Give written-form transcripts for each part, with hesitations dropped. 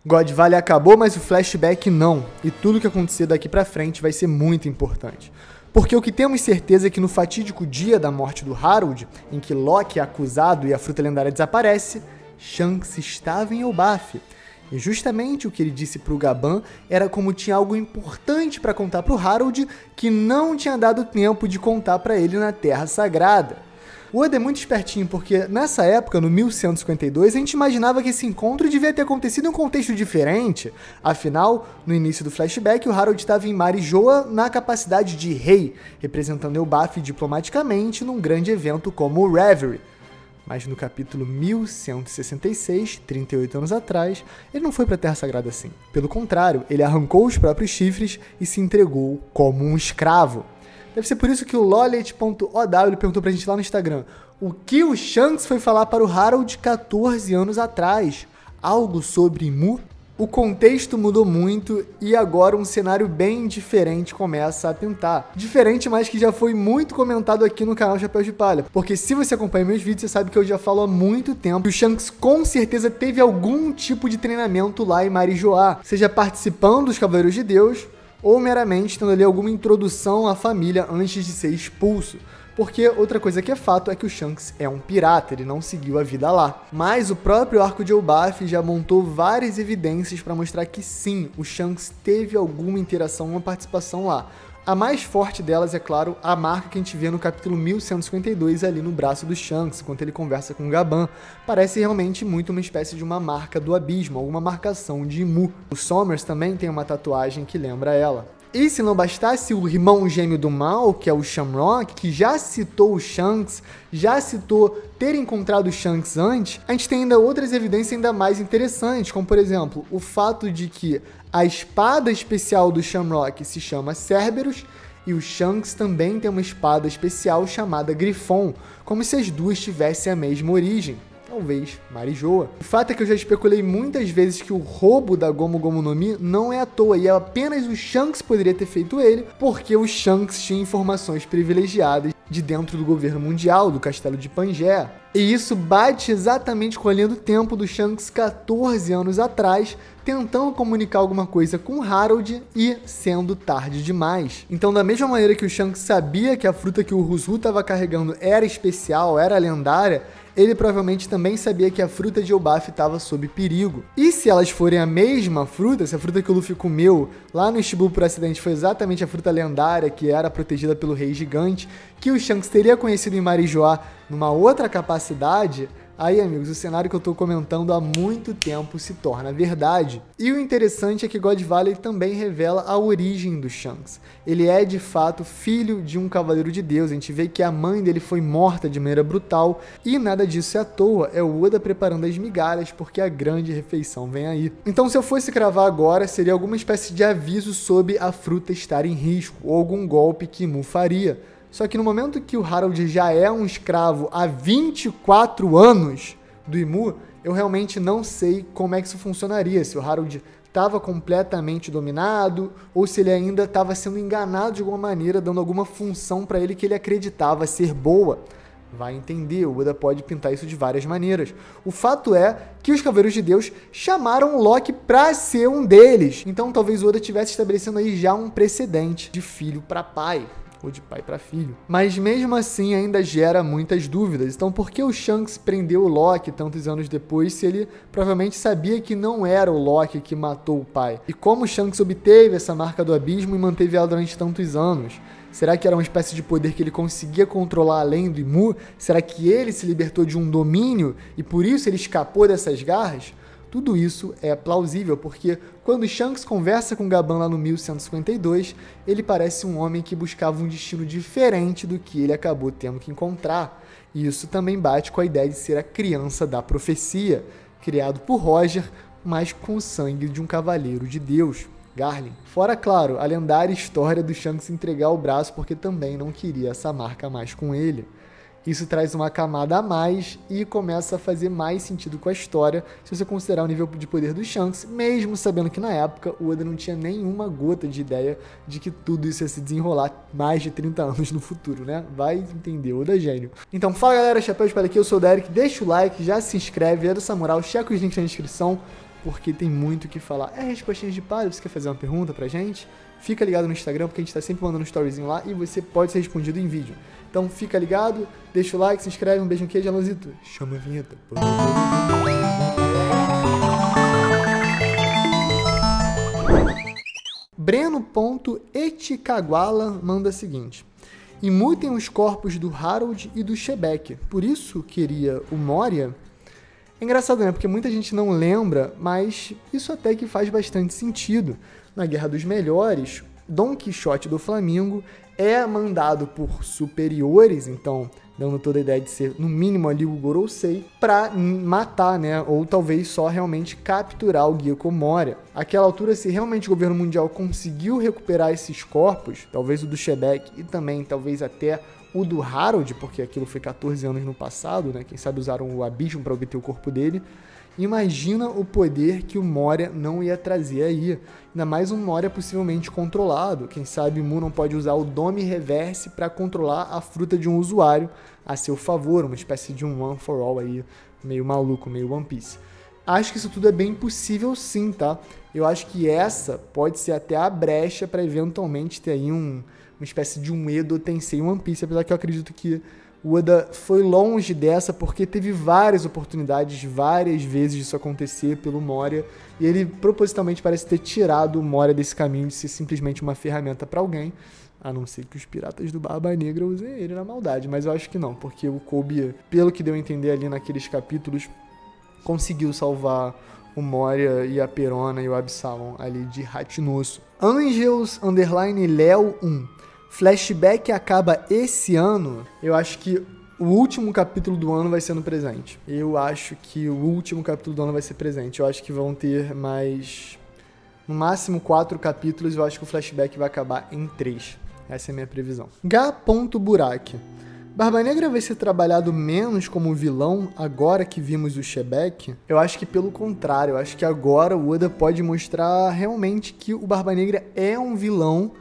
God Valley acabou, mas o flashback não. E tudo que acontecer daqui pra frente vai ser muito importante. Porque o que temos certeza é que no fatídico dia da morte do Harold, em que Loki é acusado e a fruta lendária desaparece, Shanks estava em Elbaf. E justamente o que ele disse pro Gaban era como tinha algo importante para contar pro Harold que não tinha dado tempo de contar para ele na Terra Sagrada. O Oda é muito espertinho porque nessa época, no 1152, a gente imaginava que esse encontro devia ter acontecido em um contexto diferente. Afinal, no início do flashback, o Harold estava em Marijoa na capacidade de rei, representando Elbaf diplomaticamente num grande evento como o Reverie. Mas no capítulo 1166, 38 anos atrás, ele não foi para a Terra Sagrada assim. Pelo contrário, ele arrancou os próprios chifres e se entregou como um escravo. Deve ser por isso que o Lolet.ow perguntou pra gente lá no Instagram: o que o Shanks foi falar para o Harold 14 anos atrás? Algo sobre Mu? O contexto mudou muito e agora um cenário bem diferente começa a pintar. Diferente, mas que já foi muito comentado aqui no canal Chapéu de Palha. Porque se você acompanha meus vídeos, você sabe que eu já falo há muito tempo que o Shanks com certeza teve algum tipo de treinamento lá em Marijoa. Seja participando dos Cavaleiros de Deus, ou meramente tendo ali alguma introdução à família antes de ser expulso. Porque outra coisa que é fato é que o Shanks é um pirata, ele não seguiu a vida lá. Mas o próprio arco de Elbaf já montou várias evidências para mostrar que sim, o Shanks teve alguma interação, uma participação lá. A mais forte delas é, claro, a marca que a gente vê no capítulo 1152 ali no braço do Shanks, enquanto ele conversa com o Gaban. Parece realmente muito uma espécie de uma marca do abismo, alguma marcação de Mu. O Sommers também tem uma tatuagem que lembra ela. E se não bastasse o irmão gêmeo do mal, que é o Shamrock, que já citou o Shanks, já citou ter encontrado o Shanks antes, a gente tem ainda outras evidências ainda mais interessantes, como por exemplo, o fato de que a espada especial do Shamrock se chama Cerberus e o Shanks também tem uma espada especial chamada Grifon, como se as duas tivessem a mesma origem. Talvez Marijoa. O fato é que eu já especulei muitas vezes que o roubo da Gomu Gomu no Mi não é à toa, e apenas o Shanks poderia ter feito ele, porque o Shanks tinha informações privilegiadas de dentro do governo mundial, do castelo de Pangaea. E isso bate exatamente com a linha do tempo do Shanks 14 anos atrás, tentando comunicar alguma coisa com Harold e sendo tarde demais. Então, da mesma maneira que o Shanks sabia que a fruta que o Rouzhou estava carregando era especial, era lendária, ele provavelmente também sabia que a fruta de Elbaf estava sob perigo. E se elas forem a mesma fruta, se a fruta que o Luffy comeu lá no Shibu por acidente foi exatamente a fruta lendária que era protegida pelo Rei Gigante, que o Shanks teria conhecido em Marijoa numa outra capacidade, aí, amigos, o cenário que eu tô comentando há muito tempo se torna verdade. E o interessante é que God Valley também revela a origem do Shanks. Ele é, de fato, filho de um Cavaleiro de Deus. A gente vê que a mãe dele foi morta de maneira brutal. E nada disso é à toa. É o Oda preparando as migalhas, porque a grande refeição vem aí. Então, se eu fosse cravar agora, seria alguma espécie de aviso sobre a fruta estar em risco, ou algum golpe que Mu faria. Só que no momento que o Harold já é um escravo há 24 anos do Imu, eu realmente não sei como é que isso funcionaria. Se o Harold estava completamente dominado ou se ele ainda estava sendo enganado de alguma maneira, dando alguma função para ele que ele acreditava ser boa. Vai entender, o Oda pode pintar isso de várias maneiras. O fato é que os Cavaleiros de Deus chamaram o Loki para ser um deles. Então talvez o Oda estivesse estabelecendo aí já um precedente de filho para pai, ou de pai para filho. Mas mesmo assim ainda gera muitas dúvidas. Então por que o Shanks prendeu o Loki tantos anos depois se ele provavelmente sabia que não era o Loki que matou o pai? E como o Shanks obteve essa marca do abismo e manteve ela durante tantos anos? Será que era uma espécie de poder que ele conseguia controlar além do Imu? Será que ele se libertou de um domínio e por isso ele escapou dessas garras? Tudo isso é plausível, porque quando Shanks conversa com Gaban lá no 1152, ele parece um homem que buscava um destino diferente do que ele acabou tendo que encontrar. E isso também bate com a ideia de ser a criança da profecia, criado por Roger, mas com o sangue de um cavaleiro de Deus, Garlin. Fora, claro, a lendária história do Shanks entregar o braço porque também não queria essa marca mais com ele. Isso traz uma camada a mais e começa a fazer mais sentido com a história se você considerar o nível de poder do Shanks, mesmo sabendo que na época o Oda não tinha nenhuma gota de ideia de que tudo isso ia se desenrolar mais de 30 anos no futuro, né? Vai entender, Oda é gênio. Então fala galera, Chapéu de Palha aqui, eu sou o Derek, deixa o like, já se inscreve, é do Samurai, checa os links na descrição. porque tem muito o que falar. É respostinha de palha, você quer fazer uma pergunta pra gente? Fica ligado no Instagram, porque a gente tá sempre mandando um storyzinho lá e você pode ser respondido em vídeo. Então fica ligado, deixa o like, se inscreve, um beijo, um queijo, Alanzito. Chama a vinheta. Breno.eticagwala manda o seguinte: imutem os corpos do Harold e do Shebek, por isso queria o Moria. É engraçado, né? Porque muita gente não lembra, mas isso até que faz bastante sentido. Na Guerra dos Melhores, Dom Quixote do Flamengo é mandado por superiores, então dando toda a ideia de ser, no mínimo, ali o Gorosei, pra matar, né? Ou talvez só realmente capturar o Gecko Moria. Àquela altura, se realmente o governo mundial conseguiu recuperar esses corpos, talvez o do Shebek e também talvez até o do Harold, porque aquilo foi 14 anos no passado, né? Quem sabe usaram o abismo para obter o corpo dele. Imagina o poder que o Moria não ia trazer aí. Ainda mais um Moria possivelmente controlado. Quem sabe o Mu não pode usar o Dome Reverse para controlar a fruta de um usuário a seu favor. Uma espécie de um One for All aí, meio maluco, meio One Piece. Acho que isso tudo é bem possível sim, tá? Eu acho que essa pode ser até a brecha para eventualmente ter aí uma espécie de um Edo Tensei One Piece, apesar que eu acredito que o Oda foi longe dessa porque teve várias oportunidades, várias vezes disso acontecer pelo Moria, e ele propositalmente parece ter tirado o Moria desse caminho de ser simplesmente uma ferramenta para alguém, a não ser que os piratas do Barba Negra usem ele na maldade, mas eu acho que não, porque o Kobe, pelo que deu a entender ali naqueles capítulos, conseguiu salvar o Moria e a Perona e o Absalom ali de Ratinosso. Angels_Leo 1. Flashback acaba esse ano. Eu acho que o último capítulo do ano vai ser no presente. Eu acho que vão ter mais, no máximo 4 capítulos. Eu acho que o flashback vai acabar em 3. Essa é a minha previsão. G.Burak. Barba Negra vai ser trabalhado menos como vilão agora que vimos o Shebek? Eu acho que pelo contrário. Eu acho que agora o Oda pode mostrar realmente que o Barba Negra é um vilão,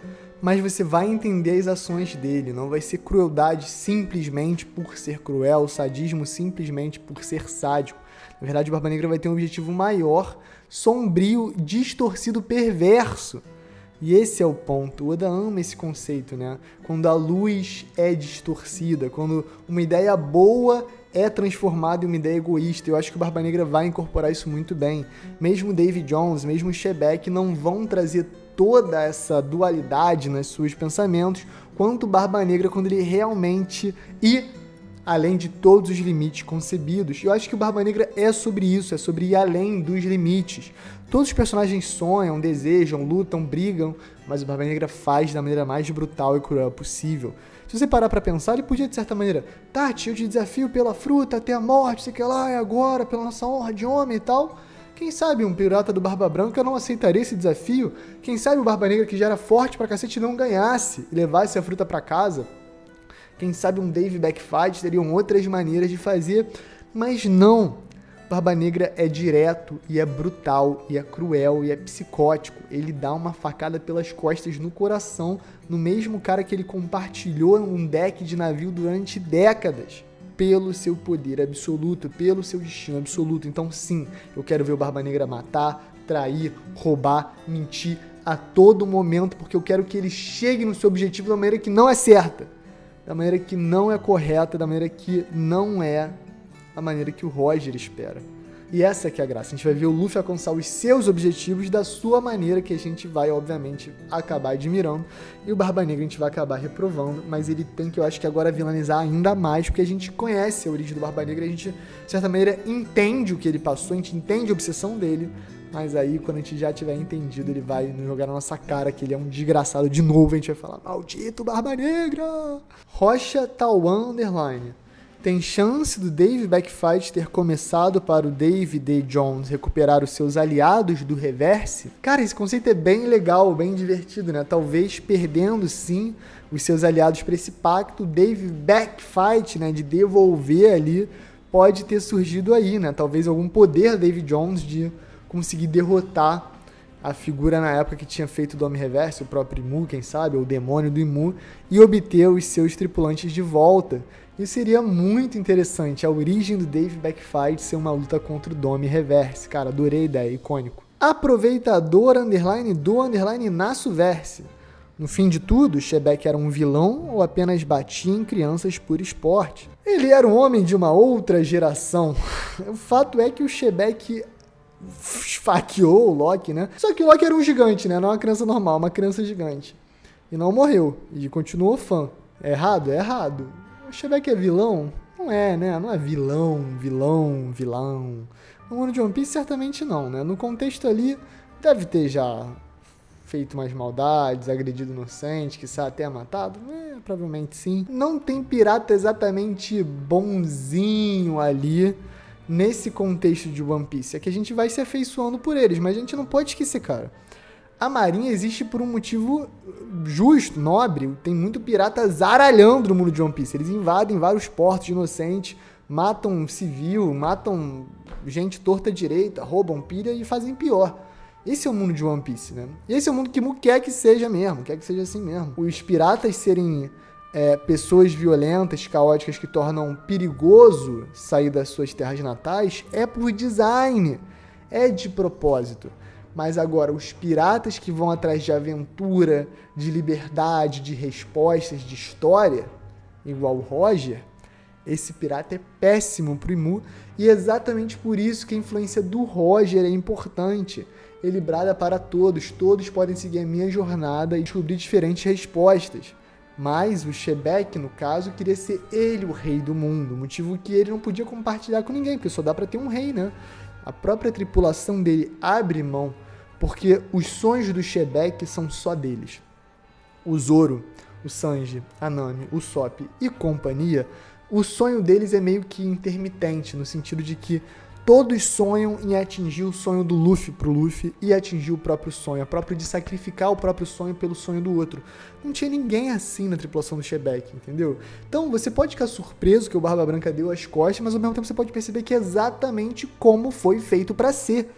mas você vai entender as ações dele. Não vai ser crueldade simplesmente por ser cruel, sadismo simplesmente por ser sádico. Na verdade, o Barba Negra vai ter um objetivo maior, sombrio, distorcido, perverso. E esse é o ponto. O Oda ama esse conceito, né? Quando a luz é distorcida, quando uma ideia boa é transformada em uma ideia egoísta. Eu acho que o Barba Negra vai incorporar isso muito bem. Mesmo Davy Jones, mesmo o Shebek não vão trazer toda essa dualidade nos seus pensamentos, quanto Barba Negra quando ele realmente ir além de todos os limites concebidos. Eu acho que o Barba Negra é sobre isso, é sobre ir além dos limites. Todos os personagens sonham, desejam, lutam, brigam, mas o Barba Negra faz da maneira mais brutal e cruel possível. Se você parar pra pensar, ele podia, de certa maneira, Tati, eu te desafio pela fruta até a morte, sei que lá, é agora, pela nossa honra de homem e tal. Quem sabe um pirata do Barba Branca não aceitaria esse desafio? Quem sabe o Barba Negra, que já era forte pra cacete, não ganhasse e levasse a fruta pra casa? Quem sabe um Dave Backfight teriam outras maneiras de fazer, mas não. Barba Negra é direto e é brutal e é cruel e é psicótico. Ele dá uma facada pelas costas no coração no mesmo cara que ele compartilhou um deck de navio durante décadas. Pelo seu poder absoluto, pelo seu destino absoluto. Então sim, eu quero ver o Barba Negra matar, trair, roubar, mentir a todo momento, porque eu quero que ele chegue no seu objetivo da maneira que não é certa, da maneira que não é correta, da maneira que não é a maneira que o Roger espera. E essa que é a graça. A gente vai ver o Luffy alcançar os seus objetivos da sua maneira, que a gente vai, obviamente, acabar admirando. E o Barba Negra a gente vai acabar reprovando. Mas ele tem que, eu acho que agora, vilanizar ainda mais, porque a gente conhece a origem do Barba Negra. A gente, de certa maneira, entende o que ele passou, a gente entende a obsessão dele. Mas aí, quando a gente já tiver entendido, ele vai nos jogar na nossa cara que ele é um desgraçado de novo. A gente vai falar, maldito Barba Negra! Rocha Tawan _. Tem chance do Dave Backfight ter começado para o Dave D. Jones recuperar os seus aliados do Reverse? Cara, esse conceito é bem legal, bem divertido, né? Talvez perdendo, sim, os seus aliados para esse pacto, o Dave Backfight, né, de devolver ali, pode ter surgido aí, né? Talvez algum poder Dave Jones de conseguir derrotar a figura na época que tinha feito o Dome Reverso, o próprio Imu, quem sabe, ou o demônio do Imu, e obter os seus tripulantes de volta. Isso seria muito interessante, a origem do Dave Backfight ser uma luta contra o Dome Reverse. Cara, adorei a ideia, icônico. Aproveitador _ Nasuverse. No fim de tudo, Shebeck era um vilão ou apenas batia em crianças por esporte? Ele era um homem de uma outra geração. O fato é que o Shebeck esfaqueou o Loki, né? Só que o Loki era um gigante, né? Não uma criança normal, uma criança gigante. E não morreu. E continuou fã. É errado? É errado. O Shebeck é vilão? Não é, né? Não é vilão. No mundo de One Piece, certamente não, né? No contexto ali, deve ter já feito mais maldades, agredido inocente, quiçá até matado. Provavelmente sim. Não tem pirata exatamente bonzinho ali nesse contexto de One Piece. É que a gente vai se afeiçoando por eles, mas a gente não pode esquecer, cara. A marinha existe por um motivo justo, nobre. Tem muito pirata zaralhando no mundo de One Piece. Eles invadem vários portos de inocentes, matam civil, matam gente torta à direita, roubam pilha e fazem pior. Esse é o mundo de One Piece, né? E esse é o mundo que Mu quer que seja mesmo, quer que seja assim mesmo. Os piratas serem pessoas violentas, caóticas, que tornam perigoso sair das suas terras natais, é por design, é de propósito. Mas agora, os piratas que vão atrás de aventura, de liberdade, de respostas, de história, igual o Roger, esse pirata é péssimo pro Imu, e é exatamente por isso que a influência do Roger é importante. Ele brada para todos podem seguir a minha jornada e descobrir diferentes respostas. Mas o Shebeck, no caso, queria ser ele o rei do mundo, motivo que ele não podia compartilhar com ninguém, porque só dá para ter um rei, né? A própria tripulação dele abre mão, porque os sonhos do Shebeck são só deles. O Zoro, o Sanji, a Nami, o Sop e companhia, o sonho deles é meio que intermitente, no sentido de que todos sonham em atingir o sonho do Luffy pro Luffy e atingir o próprio sonho, a própria de sacrificar o próprio sonho pelo sonho do outro. Não tinha ninguém assim na tripulação do Shebeck, entendeu? Então você pode ficar surpreso que o Barba Branca deu as costas, mas ao mesmo tempo você pode perceber que é exatamente como foi feito para ser.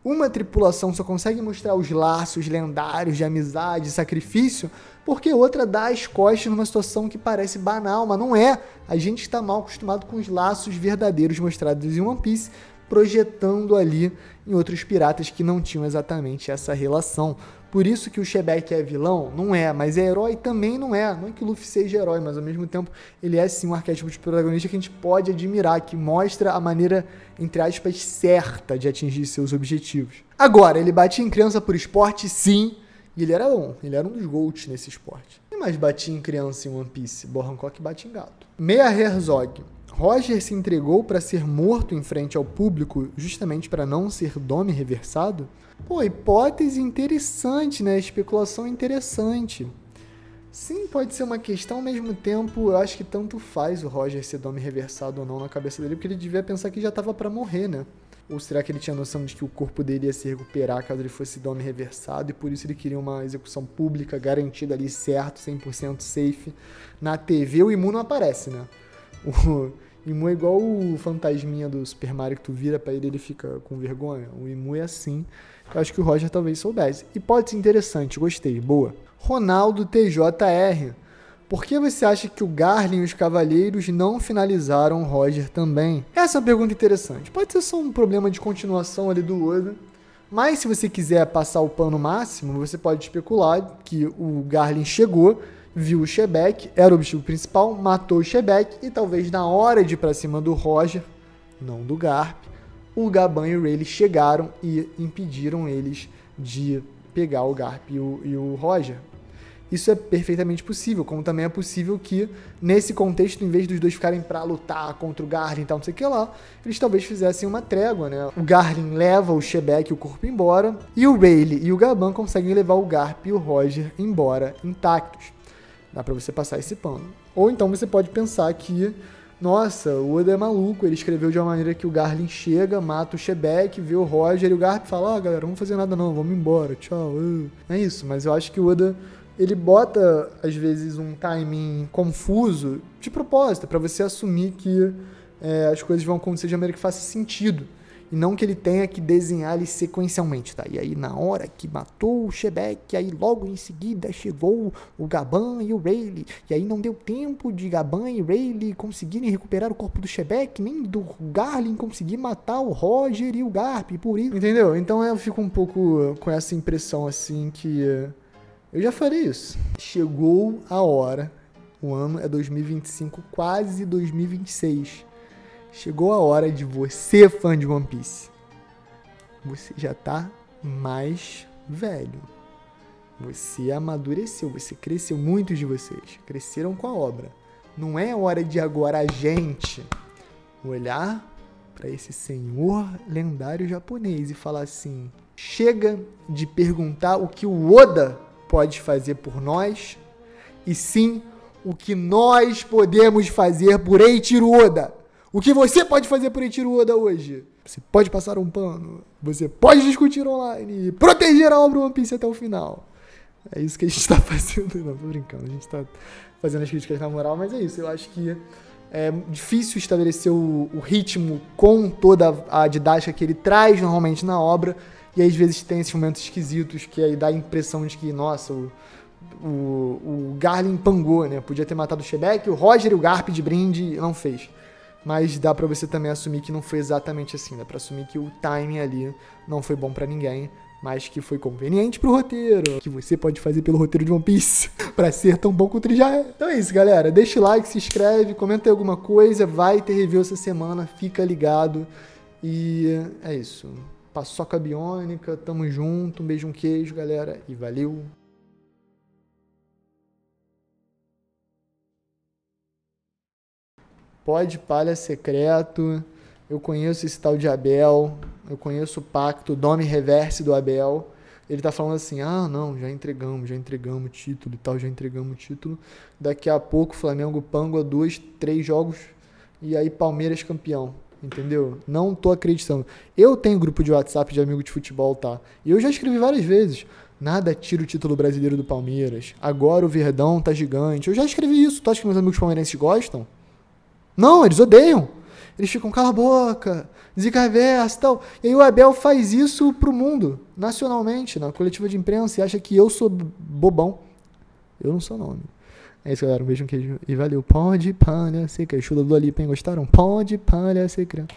Uma tripulação só consegue mostrar os laços lendários de amizade e sacrifício porque outra dá as costas numa situação que parece banal, mas não é. A gente está mal acostumado com os laços verdadeiros mostrados em One Piece, projetando ali em outros piratas que não tinham exatamente essa relação. Por isso que o Shebeck é vilão? Não é, mas é herói também não é. Não é que o Luffy seja herói, mas ao mesmo tempo ele é sim um arquétipo de protagonista que a gente pode admirar, que mostra a maneira, entre aspas, certa de atingir seus objetivos. Agora, ele batia em criança por esporte, sim, e ele era bom, ele era um dos GOATs nesse esporte. Quem mais batia em criança em One Piece? Boa Hancock bate em gato. Meia Herzog. Roger se entregou para ser morto em frente ao público justamente para não ser Dome reversado? Pô, hipótese interessante, né? Especulação interessante. Sim, pode ser uma questão, ao mesmo tempo, eu acho que tanto faz o Roger ser Dome reversado ou não na cabeça dele, porque ele devia pensar que já estava para morrer, né? Ou será que ele tinha noção de que o corpo dele ia se recuperar caso ele fosse Dome reversado e por isso ele queria uma execução pública garantida ali, certo, 100% safe. Na TV o Imu não aparece, né? O Imu é igual o fantasminha do Super Mario que tu vira pra ele fica com vergonha. O Imu é assim. Eu acho que o Roger talvez soubesse. Hipótese interessante, gostei, boa. Ronaldo TJR. Por que você acha que o Garlin e os Cavaleiros não finalizaram o Roger também? Essa é uma pergunta interessante. Pode ser só um problema de continuação ali do Oda. Mas se você quiser passar o pano máximo, você pode especular que o Garlin chegou, viu o Shebeck, era o objetivo principal, matou o Shebeck e talvez na hora de ir pra cima do Roger, não do Garp, o Gaban e o Rayleigh chegaram e impediram eles de pegar o Garp e o Roger. Isso é perfeitamente possível, como também é possível que, nesse contexto, em vez dos dois ficarem pra lutar contra o Garlin e tal, não sei o que lá, eles talvez fizessem uma trégua, né? O Garlin leva o Shebeck e o corpo embora, e o Rayleigh e o Gaban conseguem levar o Garp e o Roger embora intactos. Dá pra você passar esse pano. Ou então você pode pensar que, nossa, o Oda é maluco, ele escreveu de uma maneira que o Garlin chega, mata o Shebeck, vê o Roger e o Garp fala, galera, não vamos fazer nada não, vamos embora, tchau. É isso, mas eu acho que o Oda, ele bota, às vezes, um timing confuso de propósito, pra você assumir que as coisas vão acontecer de maneira que faça sentido. e não que ele tenha que desenhar ele sequencialmente, tá? E aí na hora que matou o Shebeck, aí logo em seguida chegou o Gaban e o Rayleigh, e aí não deu tempo de Gaban e Rayleigh conseguirem recuperar o corpo do Shebeck, nem do Garlin conseguir matar o Roger e o Garp, por isso, entendeu? Então eu fico um pouco com essa impressão assim que eu já falei isso. Chegou a hora, o ano é 2025, quase 2026. Chegou a hora de você, fã de One Piece. Você já tá mais velho. Você amadureceu, você cresceu, muitos de vocês cresceram com a obra. Não é hora de agora a gente olhar para esse senhor lendário japonês e falar assim: chega de perguntar o que o Oda pode fazer por nós, e sim o que nós podemos fazer por Eiichiro Oda. O que você pode fazer por Eiichiro Oda hoje? Você pode passar um pano, você pode discutir online, proteger a obra One Piece até o final. É isso que a gente tá fazendo. Não, tô brincando, a gente tá fazendo as críticas na moral, mas é isso. Eu acho que é difícil estabelecer o ritmo com toda a didática que ele traz normalmente na obra, e às vezes tem esses momentos esquisitos que aí dá a impressão de que, nossa, o Garlin pangou, né? Podia ter matado o Shebeck, o Roger e o Garp de brinde, não fez. Mas dá pra você também assumir que não foi exatamente assim. Dá pra assumir que o timing ali não foi bom pra ninguém, mas que foi conveniente pro roteiro. Que você pode fazer pelo roteiro de One Piece pra ser tão bom quanto ele já é. Então é isso, galera. Deixa o like, se inscreve, comenta aí alguma coisa. Vai ter review essa semana, fica ligado. E é isso. Paçoca Biônica, tamo junto. Um beijo, um queijo, galera. E valeu! Pode palha secreto, eu conheço esse tal de Abel, eu conheço o pacto, o nome reverse do Abel. Ele tá falando assim, não, já entregamos o título e tal, já entregamos o título. Daqui a pouco Flamengo pangua 2, 3 jogos e aí Palmeiras campeão, entendeu? Não tô acreditando. Eu tenho grupo de WhatsApp de amigo de futebol, tá? E eu já escrevi várias vezes. Nada tira o título brasileiro do Palmeiras. Agora o Verdão tá gigante. Eu já escrevi isso. Tu acha que meus amigos palmeirenses gostam? Não, eles odeiam. Eles ficam, cala a boca, zica reversa e tal. E aí o Abel faz isso pro mundo, nacionalmente, na coletiva de imprensa, e acha que eu sou bobão. Eu não sou, não, amigo. É isso, galera. Um beijo, um queijo e valeu. Pode palha secreta. Chula do Alipa, hein? Gostaram? Pode palha secreta.